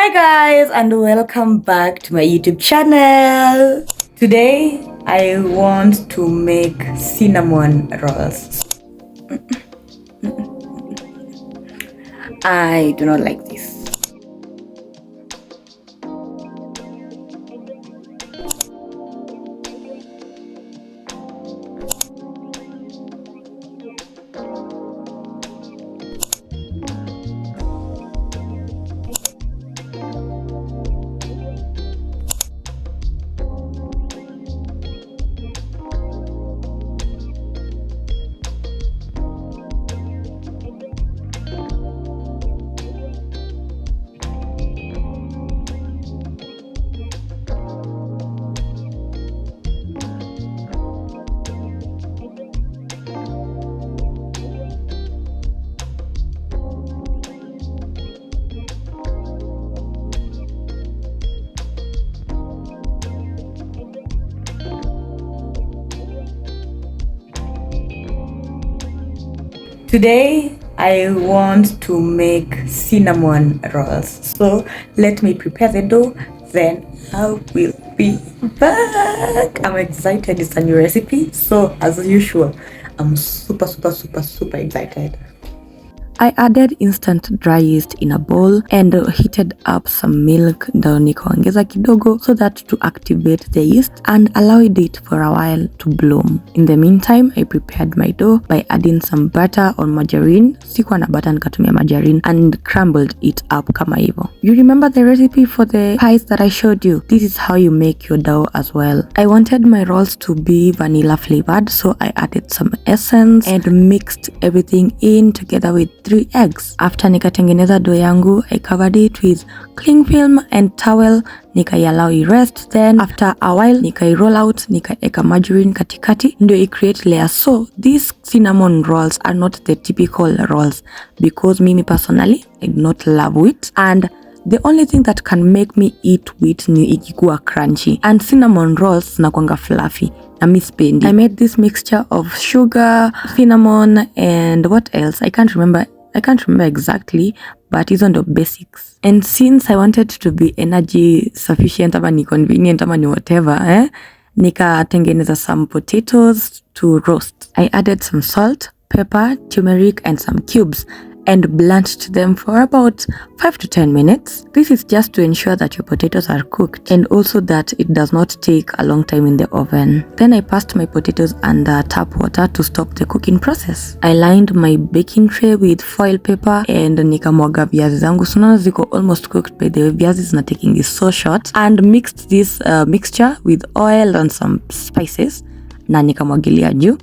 Hi guys, and welcome back to my YouTube channel. Today I want to make cinnamon rolls. I do not like this. Today I want to make cinnamon rolls. So let me prepare the dough, then I will be back. I'm excited. It's a new recipe. So as usual, I'm super excited. I added instant dry yeast in a bowl and heated up some milk, ndo nikaongeza kidogo so that to activate the yeast and allowed it for a while to bloom. In the meantime, I prepared my dough by adding some butter or margarine. Sikuwa na butter, nikatumia margarine and crumbled it up kama hivyo. You remember the recipe for the pies that I showed you? This is how you make your dough as well. I wanted my rolls to be vanilla flavored, so I added some essence and mixed everything in together with 3 eggs. After nikatengeneza dough yangu, I covered it with cling film and towel, nikaiallow rest. Then after a while, nikai roll out, nikaeka margarine katikati, ndio I create layers. So these cinnamon rolls are not the typical rolls because mimi personally, I do not love wheat, and the only thing that can make me eat wheat ni ikikuwa crunchy, and cinnamon rolls nakwanga fluffy. I made this mixture of sugar, cinnamon, and what else? I can't remember exactly, but hizo ndo basics. And since I wanted to be energy sufficient ama ni convenient ama ni whatever, nikatengeneza some potatoes to roast. I added some salt, pepper, turmeric, and some cubes and blanched them for about 5 to 10 minutes. This is just to ensure that your potatoes are cooked and also that it does not take a long time in the oven. Then I passed my potatoes under tap water to stop the cooking process. I lined my baking tray with foil paper and nikamwaga viazi zangu. So now ziko almost cooked by the way. Viazi is not taking this so short, and mixed this mixture with oil and some spices na nikamwagilia juu.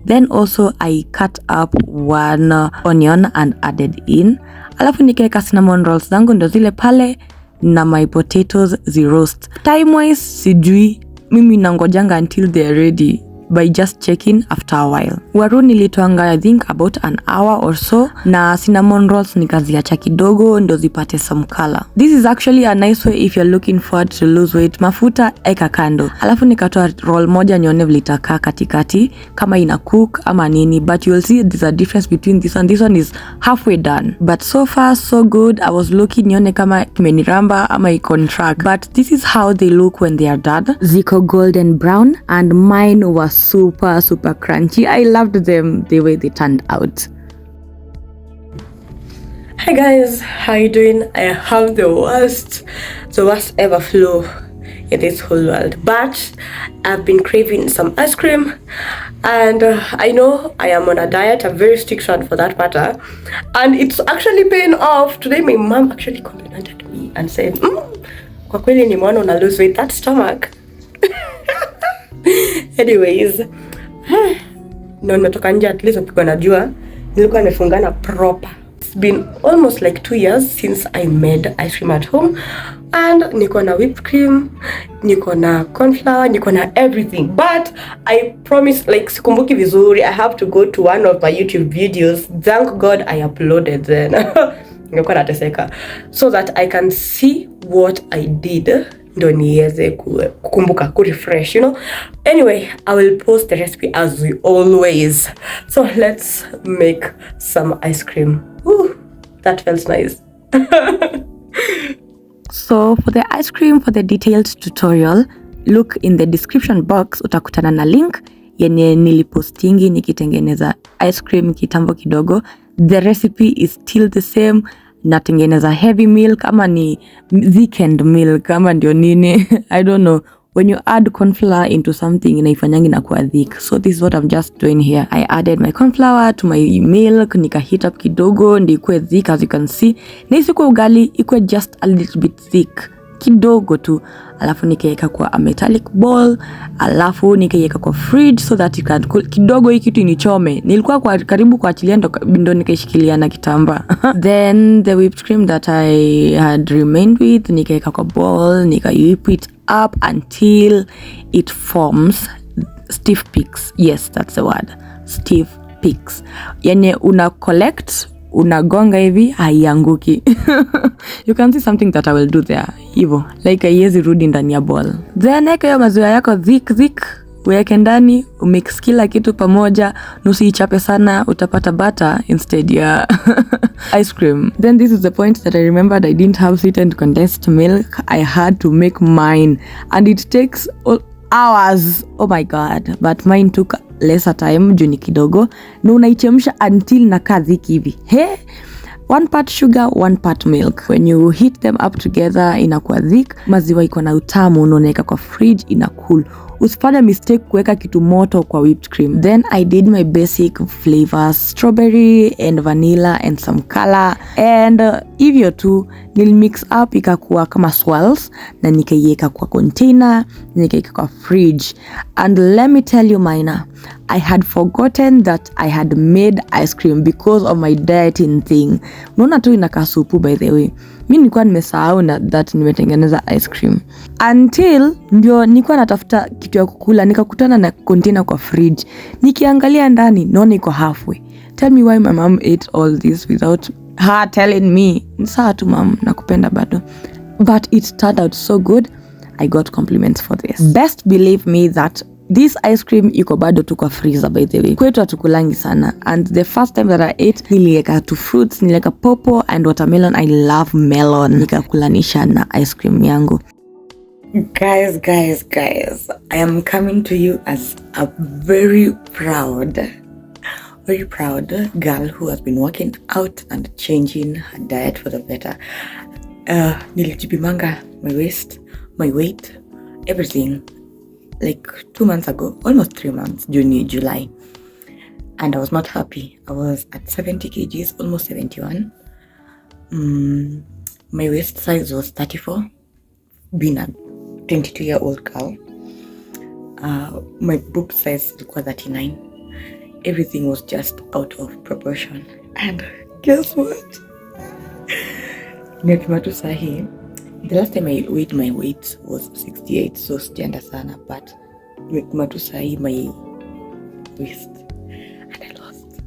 Then also I cut up 1 onion and added in. Alafu nikaeka cinnamon rolls zangu ndo zile pale na my potatoes roast. Time wise sijui, mimi nangojanga until they're ready by just checking after a while. Waru nilitoanga I think about an hour or so, na cinnamon rolls nikaziacha kidogo ndo zipate some color. This is actually a nice way if you're looking forward to lose weight. Mafuta eka kando. Alafu nikatoa roll moja nione vile itakaa katikati kama ina cook ama nini, but you'll see there's a difference between this one. This one is halfway done, but so far so good. I was looking nione kama kimeniramba ama iko on track, but this is how they look when they are done. Ziko golden brown and mine was super crunchy. I loved them the way they turned out. Hi guys, how you doing? I have the worst ever flu in this whole world, but I've been craving some ice cream, and I know I am on a diet, a very strict one for that matter, and it's actually paying off. Today my mom actually complimented me and said, kwa kweli nimeona una lose weight, that stomach. Anyways, no, nimetoka nje at least upigwa na jua, nilikuwa nimefungana proper. It's been almost like 2 years since I made ice cream at home, and niko na whipped cream, niko na corn flour, niko na everything, but I promise, like sikumbuki vizuri, I have to go to one of my YouTube videos. Thank God I uploaded then. Nilikuwa nateseka so that I can see what I did, ndo niweze kukumbuka, refresh, you know. Anyway, I will post the recipe as we always. So let's make some ice cream. Ooh, that felt nice. So for the ice cream, for the detailed tutorial, look in the description box, utakutana na link yenye nilipostingi nikitengeneza ice cream kitambo kidogo. The recipe is still the same. Natengeneza heavy milk ama ni weekend milk ama ndio nini I don't know. When you add corn flour into something inaifanyangi inakuwa thick. So this is what I'm just doing here. I added my corn flour to my milk, nika heat up kidogo ndio ikuwe thick as you can see. Na isikuwe ugali, ikuwe just a little bit thick kidogo tu. Alafu nikaweka kwa a metallic bowl, alafu nikaweka kwa fridge so that it can cool. Kidogo hii kitu inichome. Nilikuwa kwa karibu kuachilia ndo nikaishikilia na kitamba. Then the whipped cream that I had remained with, nikaweka kwa bowl, whip it up until it forms stiff peaks. Yes, that's the word. Stiff peaks. Yani una collect, unagonga hivi haianguki. You can see something that I will do there. Hivyo like haiwezi rudi ndani ya bowl. Then eka hiyo maziwa yako thick, weke ndani, umix kila kitu pamoja, nusiichape sana, utapata butter instead ya ice cream. Then this is the point that I remembered I didn't have sweetened condensed milk. I had to make mine and it takes hours. Oh my god, but mine took lesser time juu ni kidogo na unaichemsha until nakaa thick hivi. 1 part sugar, 1 part milk. When you heat them up together inakuwa thick. Maziwa iko na utamu, unaeka kwa fridge ina cool. Usifanye mistake kuweka kitu moto kwa whipped cream. Then I did my basic flavors, strawberry and vanilla and some color. And hivyo tu nil mix up ikakuwa kama swirls na nikaiweka kwa container, nikaiweka kwa fridge. And let me tell you Maina, I had forgotten that I had made ice cream because of my dieting thing. Unaona tu inakaa supu by the way. Mimi nilikuwa nimesahau na that nimetengeneza ice cream. Until ndio nilikuwa natafuta kitu ya kukula nikakutana na container kwa fridge. Nikiangalia ndani naona iko halfway. Tell me why my mom ate all this without her telling me. Sawa tu mom, nakupenda bado. But it turned out so good. I got compliments for this. Best believe me that this ice cream iko bado tu kwa freezer by the way. Kwetu hatukulangi sana. And the first time that I ate, niliweka two fruits, niliweka pawpaw and watermelon. I love melon. Nikakulanisha na ice cream yangu. Guys, I am coming to you as a very proud girl who has been working out and changing her diet for the better. Nilijipimanga my waist, my weight, everything like 2 months ago, almost 3 months, June, July. And I was not happy. I was at 70 kgs, almost 71. My waist size was 34, being a 22-year-old girl. My boob size was 39. Everything was just out of proportion. And guess what? The last time I weighed my weight was 68, so sijaenda sana, but my waist and I lost.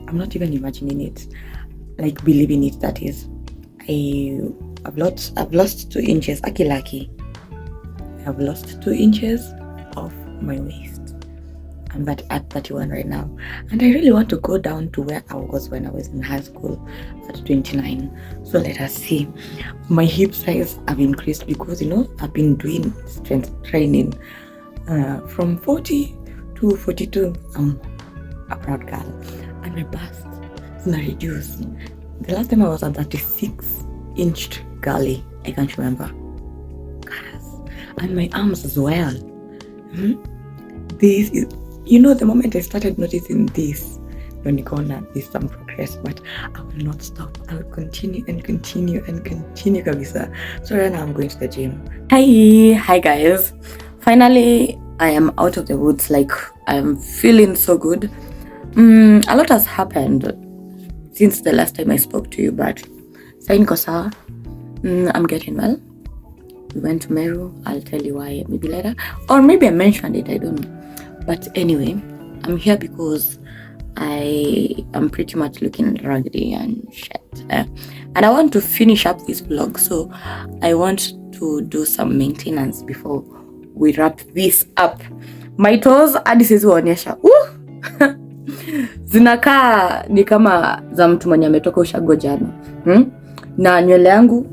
I'm not even imagining it, like believing it, that is. I've lost 2 inches. Lucky. I've lost 2 inches of my waist. I'm at 31 right now, and I really want to go down to where I was when I was in high school at 29. So let us see. My hip size have increased because I've been doing strength training from 40 to 42. I'm a proud girl, and my bust is not reduced. The last time I was a 36-inch girly, I can't remember. And my arms as well. This is, the moment I started noticing this, there's some progress, but I will not stop. I will continue and continue and continue, kabisa. So right now I'm going to the gym. Hi guys. Finally, I am out of the woods. Like, I'm feeling so good. A lot has happened since the last time I spoke to you, but I'm getting well. We went to Meru. I'll tell you why maybe later, or maybe I mentioned it, I don't know. But anyway, I'm here because I am pretty much looking raggedy and shit, and I want to finish up this vlog, so I want to do some maintenance before we wrap this up. My toes hadi siwezi waonyesha. Zinakaa ni kama za mtu mwenye ametoka ushago jana. Na nywele yangu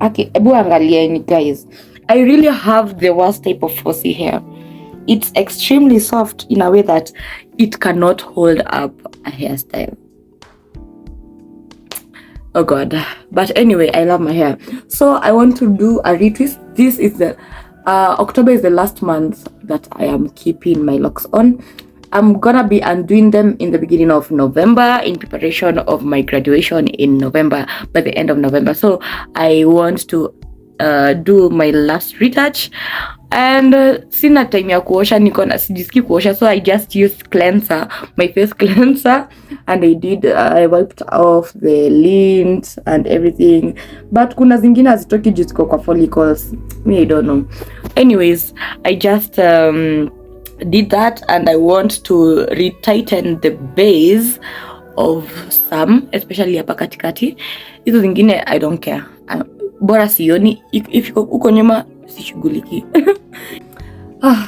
Okay, ebu angalieni guys. I really have the worst type of fussy hair. It's extremely soft in a way that it cannot hold up a hairstyle. Oh god. But anyway, I love my hair. So I want to do a retwist. This is the October is the last month that I am keeping my locks on. I'm gonna be undoing them in the beginning of November in preparation of my graduation in November, by the end of November. So I want to do my last retouch, and sina time ya kuosha, niko na sijiski kuosha, so I just used cleanser, my face cleanser, and I wiped off the lint and everything, but kuna zingine hazitoki juu ziko kwa follicles. Me, I don't know. Anyways, I just did that, and I want to retighten the base of some, especially hapa katikati. Hizo zingine I don't care, bora sioni. If uko nyuma sishughuliki.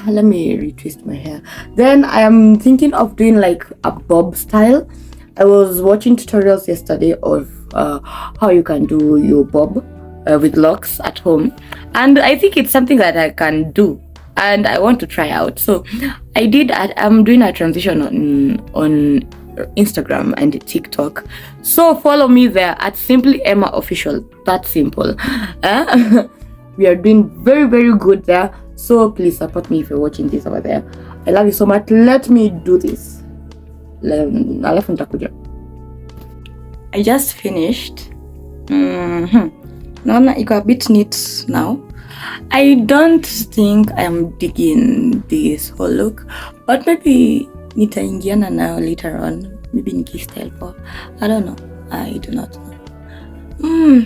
Let me retwist my hair. Then I am thinking of doing like a bob style. I was watching tutorials yesterday of how you can do your bob with locks at home, and I think it's something that I can do and I want to try out. So I'm doing a transition on Instagram and TikTok, so follow me there at Simply Emma Official. That's simple. We are doing very, very good there, so please support me if you're watching this over there. I love you so much. Let me do this. Alafu nitakuja. I just finished. Naona iko a bit neat now. I don't think I'm digging this whole look, but maybe nitaingiana now later on. Maybe nikistyle po. I don't know. I do not know.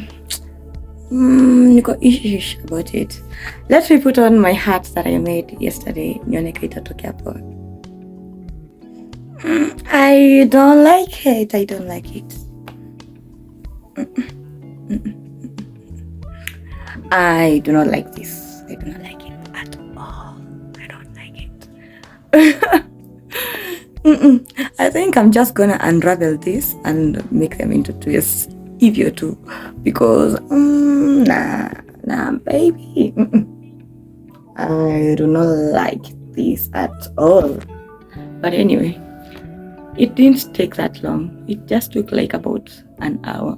Niko ish about it. Let me put on my hat that I made yesterday. Nione kama itatokea poa. I don't like it. I don't like it. I do not like this. I do not like it at all. I don't like it. I think I'm just gonna unravel this and make them into twists. If you too, because nah, baby. I do not like this at all. But anyway, it didn't take that long. It just took like about an hour.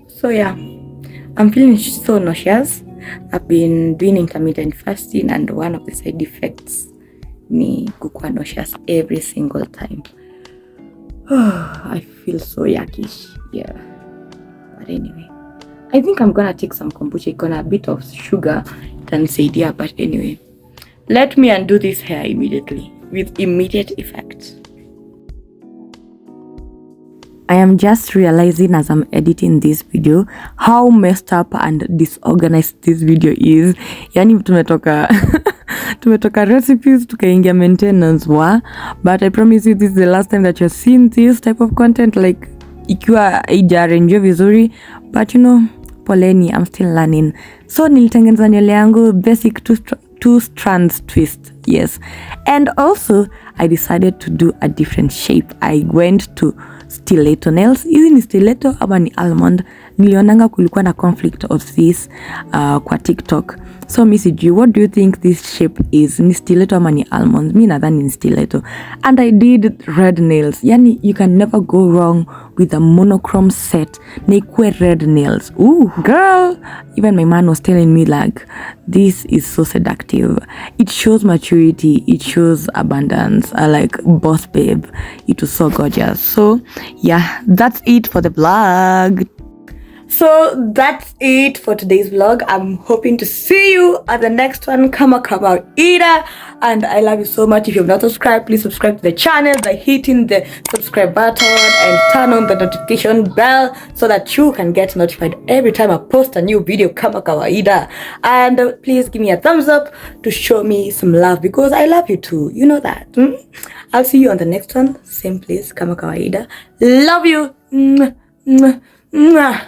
So yeah, I'm feeling so nauseous. I've been doing intermittent fasting, and one of the side effects ni kukua nauseous every single time. I feel so yuckish. Yeah. But anyway, I think I'm gonna take some kombucha. It's gonna a bit of sugar than saidia. But anyway, let me undo this hair immediately with immediate effect. I am just realizing as I'm editing this video how messed up and disorganized this video is. Yani tumetoka recipes tukaingia maintenance but I promise you this is the last time that you're seeing this type of content, like ikiwa haijaarrange vizuri, but you know, poleni, I'm still learning. So nilitengeneza nywele yangu basic two strands twist, yes, and also I decided to do a different shape. I went to stiletto nails. Hizi ni stiletto ama ni almond? Nilionanga kulikuwa na conflict of this kwa TikTok. So missy, what do you think this shape is? Ni stiletto ama ni almond? Mi nadhani ni stiletto. And I did red nails. Yani you can never go wrong with a monochrome set. Nikwe red nails. Ooh, girl. Even my man was telling me like, this is so seductive. It shows maturity. It shows abundance. Like boss babe. It was so gorgeous. So yeah, that's it for the vlog. So that's it for today's vlog. I'm hoping to see you at the next one. Kama Ida, and I love you so much. If you have not subscribed, please subscribe to the channel by hitting the subscribe button and turn on the notification bell so that you can get notified every time I post a new video. Kama Ida, and please give me a thumbs up to show me some love because I love you too. You know that. I'll see you on the next one. Same place. Kama Ida. Love you. Mwah.